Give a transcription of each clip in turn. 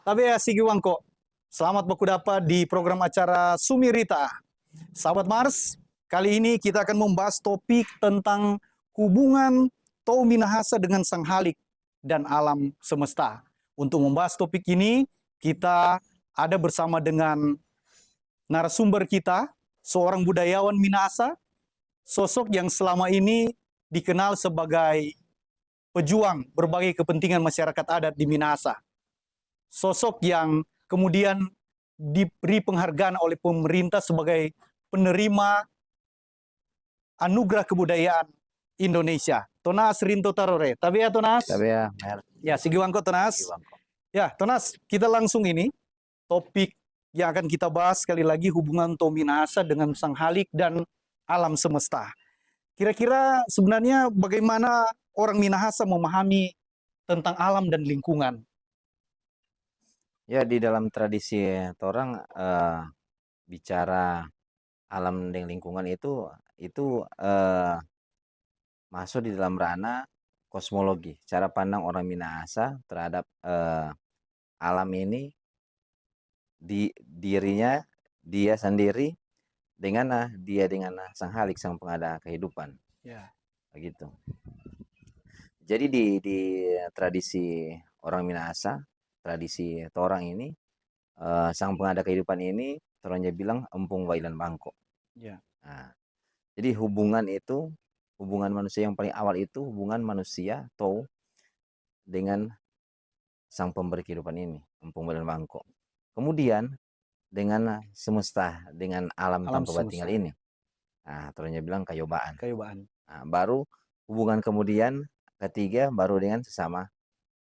Tapi ya Sigi Wangko, selamat baku dapat di program acara Sumirita. Sahabat Mars, kali ini kita akan membahas topik tentang hubungan Tou Minahasa dengan Sang Halik dan alam semesta. Untuk membahas topik ini, kita ada bersama dengan narasumber kita, seorang budayawan Minahasa, sosok yang selama ini dikenal sebagai pejuang berbagai kepentingan masyarakat adat di Minahasa. Sosok yang kemudian diberi penghargaan oleh pemerintah sebagai penerima anugerah kebudayaan Indonesia. Tonas Rinto Tarore. Tapi ya Tonas? Tapi ya, Mer. Ya, Sigi Wangko Tonas. Ya, Tonas, kita langsung ini topik yang akan kita bahas sekali lagi hubungan Tou Minahasa dengan Sang Halik dan alam semesta. Kira-kira sebenarnya bagaimana orang Minahasa memahami tentang alam dan lingkungan? Ya, di dalam tradisi orang bicara alam dan lingkungan itu masuk di dalam ranah kosmologi, cara pandang orang Minahasa terhadap alam ini, di dirinya dia sendiri dengan Sang Halik, sang pengada kehidupan. Ya. Begitu. Jadi di tradisi orang Minahasa, tradisi torang ini, sang pengada kehidupan ini torangnya bilang empung wailan bangko. Ya. Nah, jadi hubungan manusia yang paling awal itu hubungan manusia Tou dengan sang pemberi kehidupan ini, empung wailan bangko. Kemudian dengan semesta, dengan alam tanpa batingal ini. Nah, torangnya bilang kayobaan. Nah, baru hubungan kemudian ketiga baru dengan sesama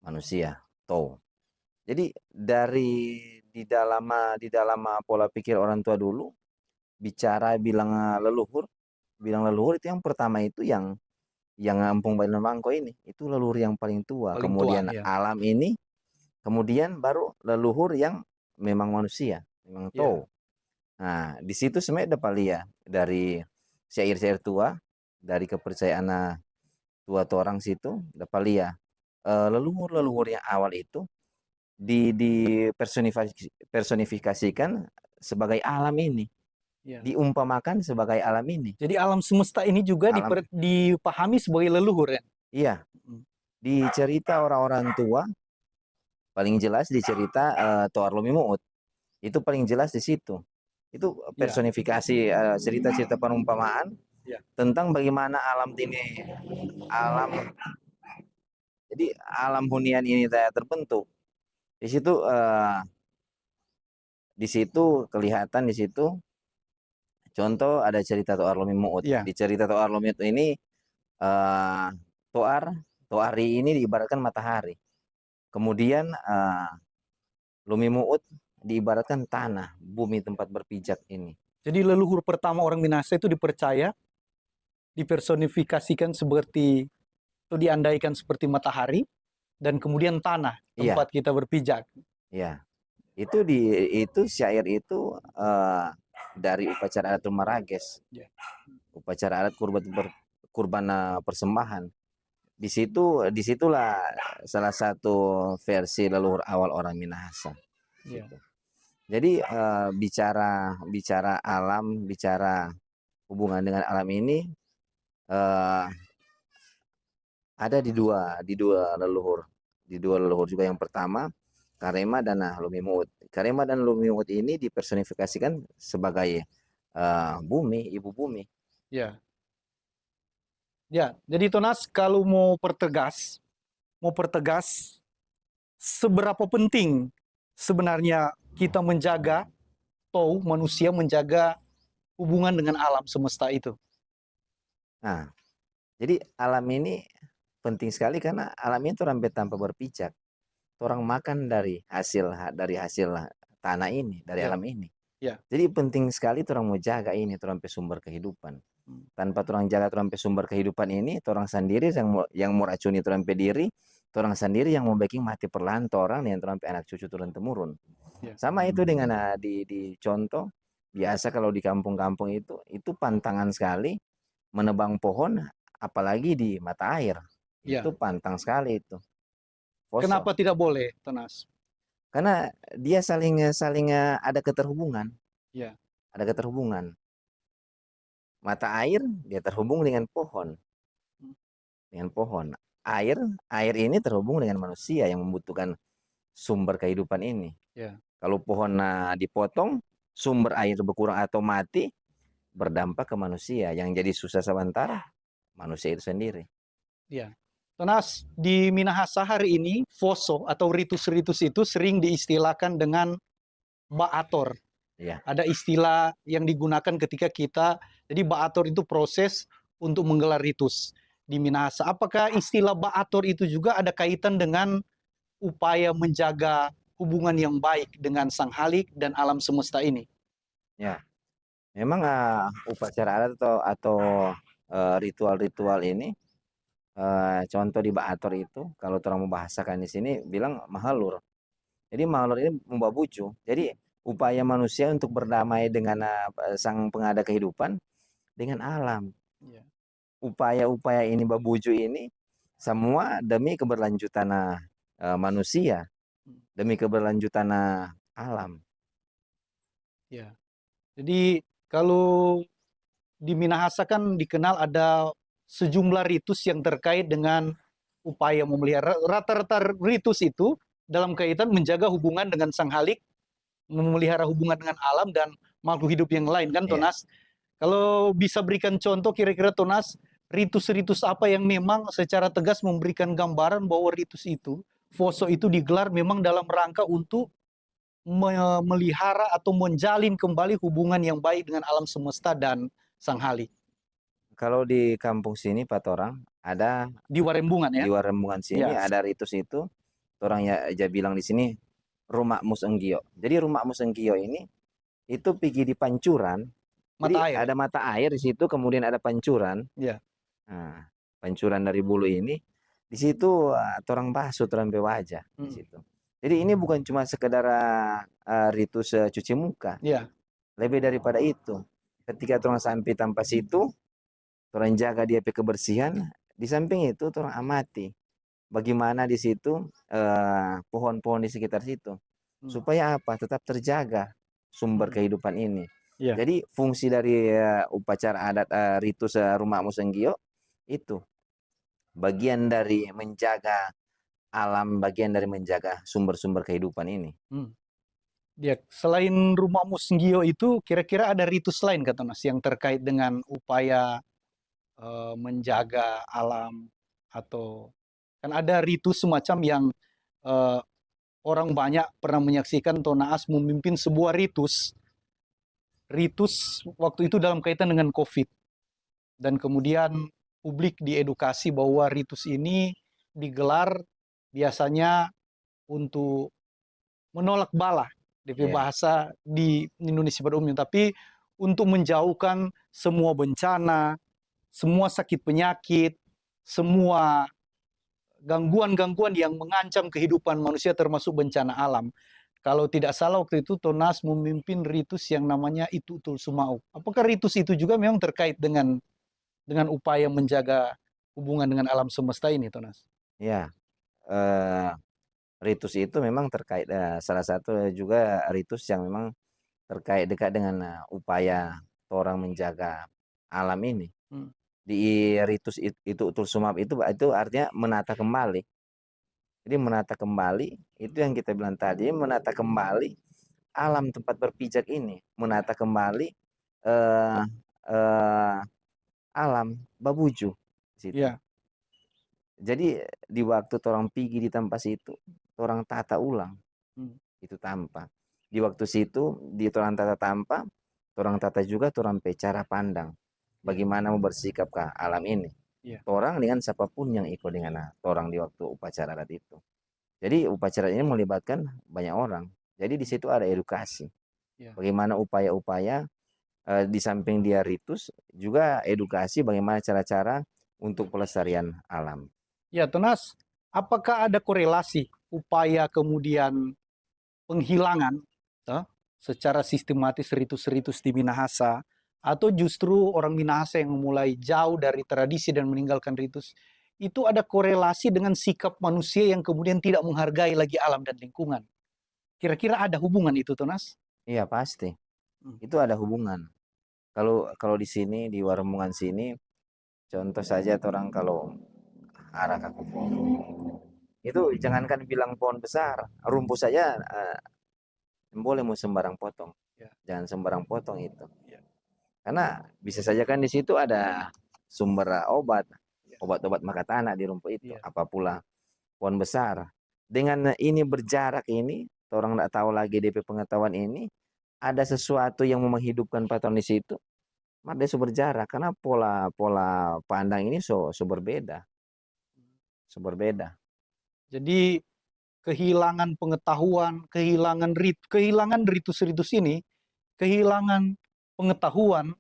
manusia, Tou. Jadi di dalam pola pikir orang tua dulu bicara bilang leluhur itu yang pertama itu yang Empung Wailan Bangko ini itu leluhur yang paling tua. Kemudian ya. Alam ini, kemudian baru leluhur yang memang manusia, memang Tou. Nah, di situ sebenarnya ada palia dari syair-syair tua, dari kepercayaan tua orang situ ada palia. Leluhur yang awal itu dipersonifikasikan sebagai alam ini, diumpamakan sebagai alam ini. Jadi alam semesta ini juga dipahami sebagai leluhur ya? Iya. Di cerita orang-orang tua paling jelas di cerita Toar Lomi Muut itu paling jelas di situ. Itu personifikasi cerita-cerita perumpamaan tentang bagaimana alam ini, jadi alam hunian ini terbentuk. Di situ kelihatan di situ contoh ada cerita Toar Lomi Muut. Di cerita Toar Lomi Muut ini Toari ini diibaratkan matahari. Kemudian Lomi Muut diibaratkan tanah, bumi tempat berpijak ini. Jadi leluhur pertama orang Minahasa itu dipercaya, dipersonifikasikan seperti, itu diandaikan seperti matahari, dan kemudian tanah tempat kita berpijak. Iya. Itu syair itu dari upacara adat Marages. Upacara adat kurban persembahan. Disitulah salah satu versi leluhur awal orang Minahasa. Jadi bicara alam, bicara hubungan dengan alam ini ada di dua leluhur juga. Yang pertama Karema dan Lomi Muut. Karema dan Lomi Muut ini dipersonifikasikan sebagai bumi, ibu bumi. Ya, jadi Tonas kalau mau pertegas seberapa penting sebenarnya kita menjaga Tou, manusia menjaga hubungan dengan alam semesta itu. Nah, jadi alam ini penting sekali karena alam itu rampe tanpa berpijak. Orang makan dari hasil tanah ini, dari alam ini. Jadi penting sekali orang mau jaga ini, orang sumber kehidupan. Tanpa orang jaga orang sumber kehidupan ini, orang sendiri yang mau racuni orang diri, orang sendiri yang mau baking mati perlahan orang yang orang anak cucu turun temurun. Sama itu dengan di contoh biasa kalau di kampung-kampung itu pantangan sekali menebang pohon, apalagi di mata air. Itu pantang sekali itu. Kenapa tidak boleh, Tonas? Karena dia saling saling ada keterhubungan, Ya. ada keterhubungan. Mata air dia terhubung dengan pohon, Hmm. dengan pohon. Air ini terhubung dengan manusia yang membutuhkan sumber kehidupan ini. Ya. Kalau pohon dipotong, sumber air berkurang atau mati, berdampak ke manusia. Yang jadi susah sementara manusia itu sendiri. Ya. Tonas, di Minahasa hari ini, foso atau ritus-ritus itu sering diistilahkan dengan baator. Ya, Ada istilah yang digunakan ketika kita, jadi baator itu proses untuk menggelar ritus di Minahasa. Apakah istilah baator itu juga ada kaitan dengan upaya menjaga hubungan yang baik dengan Sang Halik dan alam semesta ini? ya. Memang upacara adat atau ritual-ritual ini, contoh di Baator itu, kalau orang membahasakan di sini bilang mahalur. Jadi mahalur ini membabucu. Jadi upaya manusia untuk berdamai dengan sang pengada kehidupan dengan alam. Ya. Upaya-upaya ini babuju ini semua demi keberlanjutan manusia, demi keberlanjutan alam. Ya. Jadi kalau di Minahasa kan dikenal ada sejumlah ritus yang terkait dengan upaya memelihara. Rata-rata ritus itu dalam kaitan menjaga hubungan dengan Sang Halik, memelihara hubungan dengan alam dan makhluk hidup yang lain kan, Ya. Tonas? Kalau bisa berikan contoh kira-kira, Tonas, ritus-ritus apa yang memang secara tegas memberikan gambaran bahwa ritus itu, foso itu digelar memang dalam rangka untuk memelihara atau menjalin kembali hubungan yang baik dengan alam semesta dan Sang Halik. Kalau di kampung sini Pak Torang ada Di Warembungan ya? di Warembungan sini Ya. ada ritus itu, orang ya bilang di sini rumah Musenggio. Jadi rumah Musenggio ini itu pergi di pancuran. Jadi Mata air. ada mata air di situ, kemudian ada pancuran. Ya. Nah, pancuran dari bulu ini di situ orang basuh orang wajah di situ. Jadi ini bukan cuma sekedar ritus cuci muka. Ya. Lebih daripada itu. Ketika orang sampai tanpa situ, orang jaga dia kebersihan. Di samping itu orang amati bagaimana di situ pohon-pohon di sekitar situ, supaya apa? Tetap terjaga sumber kehidupan ini. Ya. Jadi fungsi dari upacara adat ritus rumah Musenggio itu bagian dari menjaga alam, bagian dari menjaga sumber-sumber kehidupan ini. Ya, selain rumah Musenggio itu, kira-kira ada ritus lain kata Mas yang terkait dengan upaya menjaga alam, atau kan ada ritus semacam yang orang banyak pernah menyaksikan Tonaas memimpin sebuah ritus waktu itu dalam kaitan dengan COVID, dan kemudian publik diedukasi bahwa ritus ini digelar biasanya untuk menolak bala, DP bahasa di Indonesia pada umumnya, tapi untuk menjauhkan semua bencana, semua sakit penyakit, semua gangguan-gangguan yang mengancam kehidupan manusia termasuk bencana alam. Kalau tidak salah waktu itu Tonas memimpin ritus yang namanya Itutul Sumau. Apakah ritus itu juga memang terkait dengan upaya menjaga hubungan dengan alam semesta ini, Tonas? Ya, ritus itu memang terkait salah satu juga ritus yang memang terkait dekat dengan upaya orang menjaga alam ini. Di ritus itu Utul Sumap itu artinya menata kembali. Jadi menata kembali itu yang kita bilang tadi, menata kembali alam tempat berpijak ini, menata kembali eh, eh, alam babuju situ. Ya. Jadi di waktu orang pergi di tempat situ, orang tata ulang itu tampak. Di waktu situ di orang tata tampak, orang tata juga orang cara pandang bagaimana mau bersikap ke alam ini. Orang dengan siapapun yang ikut dengan orang di waktu upacara adat itu. Jadi upacara ini melibatkan banyak orang. Jadi di situ ada edukasi. Bagaimana upaya-upaya di samping dia ritus, juga edukasi bagaimana cara-cara untuk pelestarian alam. Ya, Tonas, apakah ada korelasi upaya kemudian penghilangan secara sistematis ritus-ritus di Minahasa, atau justru orang Minahasa yang mulai jauh dari tradisi dan meninggalkan ritus, itu ada korelasi dengan sikap manusia yang kemudian tidak menghargai lagi alam dan lingkungan? Kira-kira ada hubungan itu, Tonas? Iya pasti. Hmm. Itu ada hubungan. Kalau kalau di sini di Warmungan sini, contoh saja orang kalau arah ke kebun, itu jangankan bilang pohon besar, rumput saja boleh mau sembarang potong. Ya. Jangan sembarang potong itu. Ya. Karena bisa saja kan di situ ada sumber obat, Ya. obat-obat makan tanah di rumput itu. Ya. Apa pula pohon besar. Dengan ini berjarak ini, orang tidak tahu lagi DP pengetahuan ini, ada sesuatu yang mau menghidupkan paton di situ, maka dia berjarak karena pola pola pandang ini so berbeda, so berbeda. Jadi kehilangan pengetahuan, kehilangan ritus-ritus ini, kehilangan pengetahuan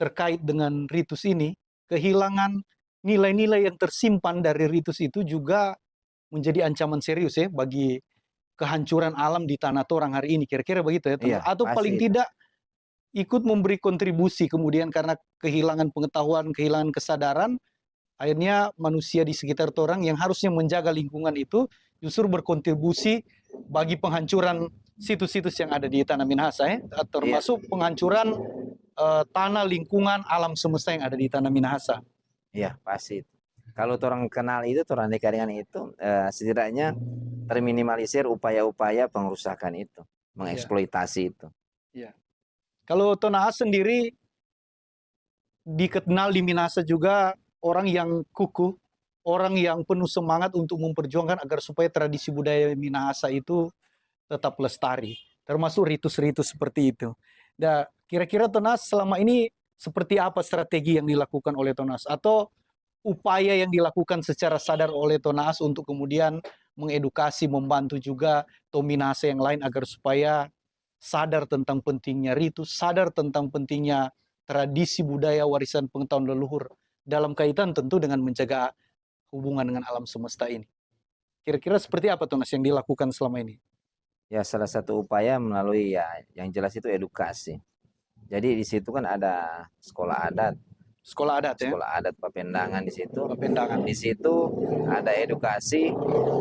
terkait dengan ritus ini, kehilangan nilai-nilai yang tersimpan dari ritus itu juga menjadi ancaman serius ya bagi kehancuran alam di tanah Torang hari ini. Kira-kira begitu ya, Iya, atau pasti paling itu. tidak ikut memberi kontribusi kemudian karena kehilangan pengetahuan, kehilangan kesadaran, akhirnya manusia di sekitar Torang yang harusnya menjaga lingkungan itu justru berkontribusi bagi penghancuran situs-situs yang ada di tanah Minahasa ya, Iya, termasuk penghancuran tanah, lingkungan, alam semesta yang ada di tanah Minahasa. iya pasti itu. Kalau orang kenal itu, orang dekat dengan itu, setidaknya terminimalisir upaya-upaya pengrusakan itu, Ya, mengeksploitasi itu. ya. Kalau Tonaas sendiri dikenal di Minahasa juga orang yang kukuh, orang yang penuh semangat untuk memperjuangkan agar supaya tradisi budaya Minahasa itu tetap lestari, termasuk ritus-ritus seperti itu. Dan kira-kira Tonas selama ini seperti apa strategi yang dilakukan oleh Tonas atau upaya yang dilakukan secara sadar oleh Tonas untuk kemudian mengedukasi, membantu juga Tominase yang lain agar supaya sadar tentang pentingnya ritus, sadar tentang pentingnya tradisi budaya warisan pengetahuan leluhur dalam kaitan tentu dengan menjaga hubungan dengan alam semesta ini. Kira-kira seperti apa Tonas yang dilakukan selama ini? Ya salah satu upaya melalui ya yang jelas itu edukasi. Jadi di situ kan ada Sekolah adat ya, sekolah adat Papendangan di situ. pendangan. Di situ ada edukasi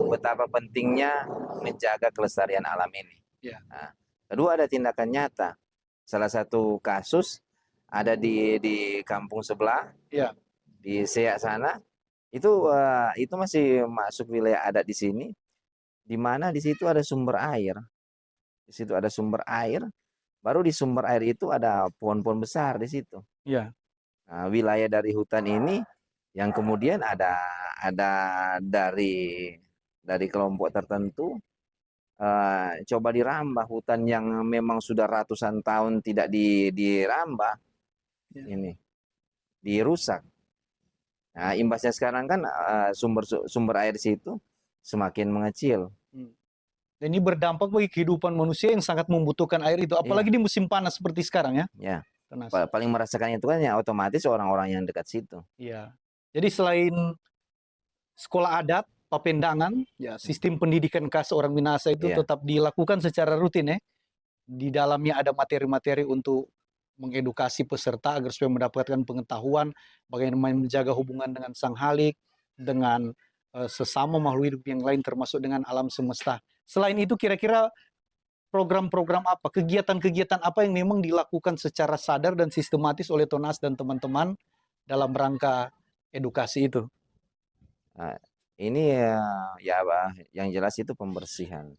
betapa pentingnya menjaga kelestarian alam ini. Ya. Nah, kedua ada tindakan nyata. Salah satu kasus ada di kampung sebelah, Ya. di Seak sana. Itu masih masuk wilayah adat di sini, di mana di situ ada sumber air. Di situ ada sumber air, baru di sumber air itu ada pohon-pohon besar di situ. Ya. Nah, wilayah dari hutan ini yang kemudian ada dari kelompok tertentu coba dirambah hutan yang memang sudah ratusan tahun tidak dirambah, Ya. ini dirusak. Nah, imbasnya sekarang kan sumber air di situ semakin mengecil. Dan ini berdampak bagi kehidupan manusia yang sangat membutuhkan air itu, apalagi Iya. di musim panas seperti sekarang ya. Ya, Tonas. paling merasakan itu kan ya otomatis orang-orang yang dekat situ. Iya. Jadi selain sekolah adat, papendangan, ya sistem pendidikan khas orang Minahasa itu Iya. tetap dilakukan secara rutin ya. Di dalamnya ada materi-materi untuk mengedukasi peserta agar supaya mendapatkan pengetahuan bagaimana menjaga hubungan dengan sang halik, dengan sesama makhluk hidup yang lain termasuk dengan alam semesta. Selain itu kira-kira program-program apa, kegiatan-kegiatan apa yang memang dilakukan secara sadar dan sistematis oleh Tonas dan teman-teman dalam rangka edukasi itu? Nah, ini ya yang jelas itu pembersihan.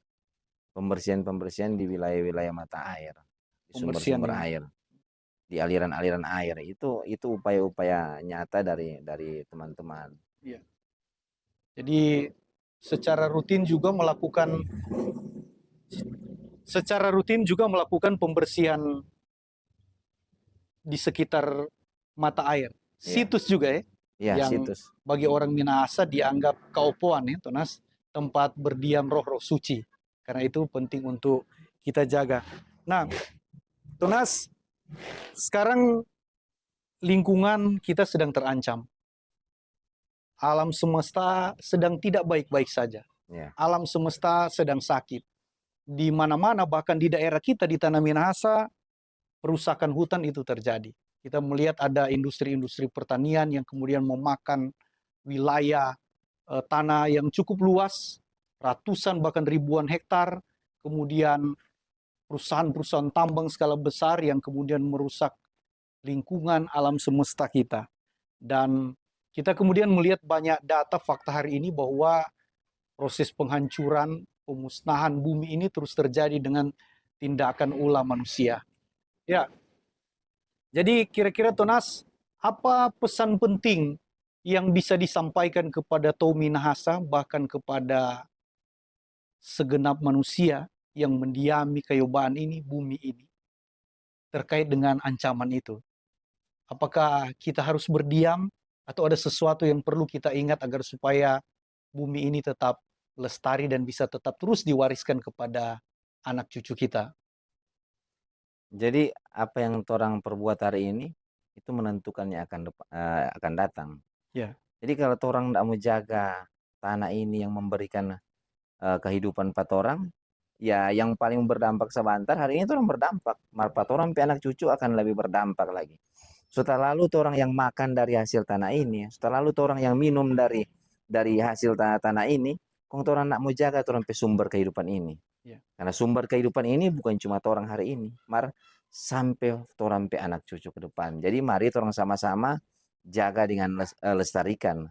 Pembersihan di wilayah-wilayah mata air, di Pembersihan sumber-sumber ini. air, di aliran-aliran air. Itu upaya-upaya nyata dari teman-teman. Ya. Jadi secara rutin melakukan pembersihan di sekitar mata air. Iya. Situs juga ya, Iya, yang situs. bagi orang Minahasa dianggap kaupoan ya, Tonas, tempat berdiam roh-roh suci. Karena itu penting untuk kita jaga. Nah, Tonas, sekarang lingkungan kita sedang terancam. Alam semesta sedang tidak baik-baik saja. Iya. Alam semesta sedang sakit. Di mana-mana, bahkan di daerah kita di Tanah Minahasa, perusakan hutan itu terjadi. Kita melihat ada industri-industri pertanian yang kemudian memakan wilayah tanah yang cukup luas, ratusan bahkan ribuan hektar, kemudian perusahaan-perusahaan tambang skala besar yang kemudian merusak lingkungan alam semesta kita. Dan kita kemudian melihat banyak data fakta hari ini bahwa proses penghancuran, pemusnahan bumi ini terus terjadi dengan tindakan ulah manusia. Ya, jadi kira-kira Tonas, apa pesan penting yang bisa disampaikan kepada Tau Minahasa, bahkan kepada segenap manusia yang mendiami kayobaan ini, bumi ini, terkait dengan ancaman itu? Apakah kita harus berdiam atau ada sesuatu yang perlu kita ingat agar supaya bumi ini tetap lestari dan bisa tetap terus diwariskan kepada anak cucu kita? Jadi apa yang orang perbuat hari ini itu menentukannya akan datang. Ya. Jadi kalau orang tidak mau jaga tanah ini yang memberikan kehidupan empat orang, ya yang paling berdampak sebentar hari ini orang berdampak. Empat orang sampai anak cucu akan lebih berdampak lagi. Setelah lalu orang yang makan dari hasil tanah ini, setelah lalu orang yang minum dari hasil tanah ini, kong orang nak mau jaga orang sampai sumber kehidupan ini. Ya. Karena sumber kehidupan ini bukan cuma orang hari ini, sampai orang sampai anak cucu ke depan. Jadi mari orang sama-sama jaga dengan lestarikan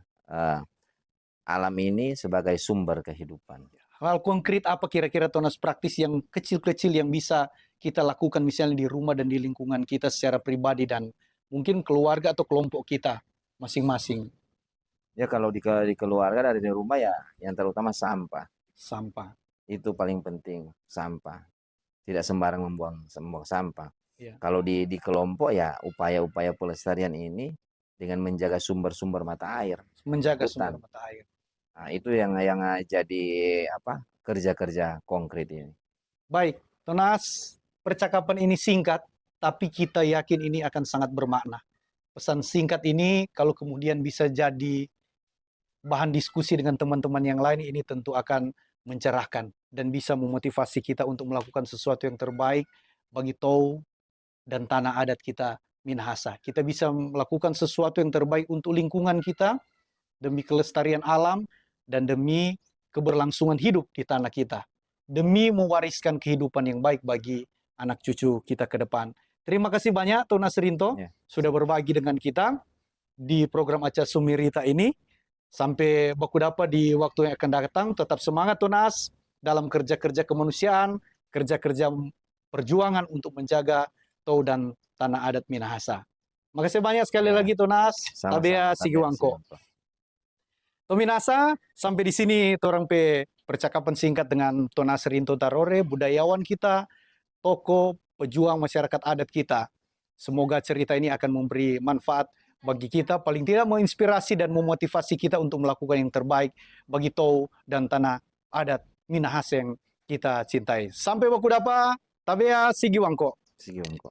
alam ini sebagai sumber kehidupan. Hal konkret apa kira-kira Tonas praktis yang kecil-kecil yang bisa kita lakukan misalnya di rumah dan di lingkungan kita secara pribadi dan mungkin keluarga atau kelompok kita masing-masing? Ya kalau di keluarga dari rumah ya yang terutama sampah. Sampah. Itu paling penting, sampah. Tidak sembarang membuang sampah. Ya. Kalau di kelompok ya upaya-upaya pelestarian ini dengan menjaga sumber-sumber mata air. Menjaga hutan. sumber mata air. Nah, itu yang jadi kerja-kerja konkret ini. Baik, Tonas, percakapan ini singkat, tapi kita yakin ini akan sangat bermakna. Pesan singkat ini kalau kemudian bisa jadi bahan diskusi dengan teman-teman yang lain, ini tentu akan mencerahkan dan bisa memotivasi kita untuk melakukan sesuatu yang terbaik bagi Tau dan tanah adat kita Minahasa. Kita bisa melakukan sesuatu yang terbaik untuk lingkungan kita, demi kelestarian alam, dan demi keberlangsungan hidup di tanah kita. Demi mewariskan kehidupan yang baik bagi anak cucu kita ke depan. Terima kasih banyak Tuna Serinto sudah berbagi dengan kita di program acara Sumirita ini. Sampai baku dapat di waktu yang akan datang. Tetap semangat Tunas dalam kerja-kerja kemanusiaan, kerja-kerja perjuangan untuk menjaga Tau dan tanah adat Minahasa. Makasih banyak sekali lagi Tunas. Tabea Sigiwangko. Tau Minahasa, sampai di sini torang pe percakapan singkat dengan Tunas Rinto Tarore, budayawan kita, tokoh pejuang masyarakat adat kita. Semoga cerita ini akan memberi manfaat bagi kita, paling tidak menginspirasi dan memotivasi kita untuk melakukan yang terbaik bagi Tau dan tanah adat Minahasa yang kita cintai. Sampai baku dapa, tabea Sigiwangko. Sigiwangko.